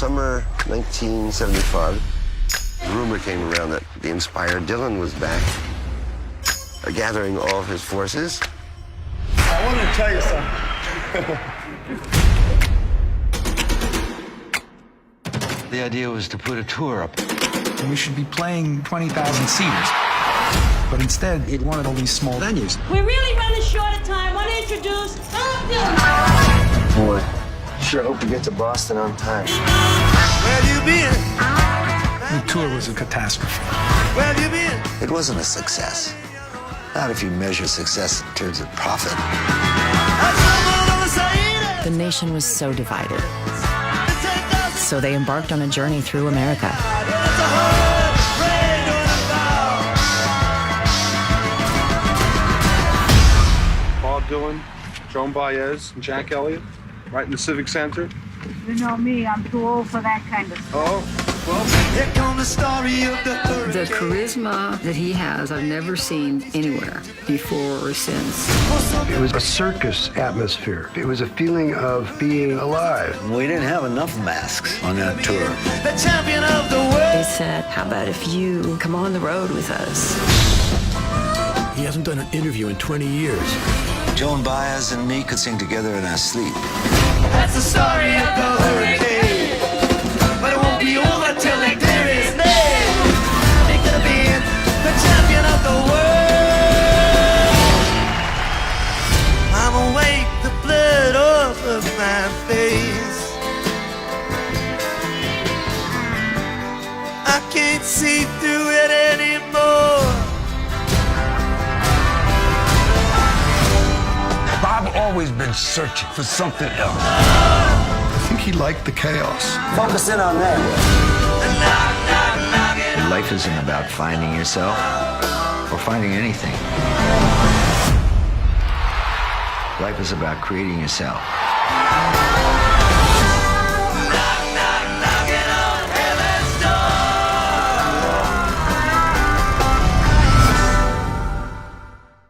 summer 1975, a rumor came around that the inspired Dylan was back, gathering all of his forces. I wanted to tell you something. The idea was to put a tour up. We should be playing 20,000 seaters. But instead, he wanted all these small venues. We're really running short of time. I want to introduce Bob Dylan. Boy, sure hope we get to Boston on time. Where have you been? The tour was a catastrophe. Where have you been? It wasn't a success. Not if you measure success in terms of profit. The nation was so divided. So they embarked on a journey through America. Bob Dylan, Joan Baez, and Jack Elliott, right in the Civic Center. You know me, I'm too old for that kind of stuff. Oh, well, Here comes the story of the hurricane. The charisma that he has, I've never seen anywhere before or since. It was a circus atmosphere. It was a feeling of being alive. We didn't have enough masks on that tour. The champion of the world. They said, how about if you come on the road with us? He hasn't done an interview in 20 years. Joan Baez and me could sing together in our sleep. That's the story of the hurricane. But it won't be over till they clear his name. They could have been the champion of the world. I'm awake, the blood off of my face. I can't see through it anymore. Bob always been searching for something else. I think he liked the chaos. Focus in on that. Life isn't about finding yourself or finding anything. Life is about creating yourself.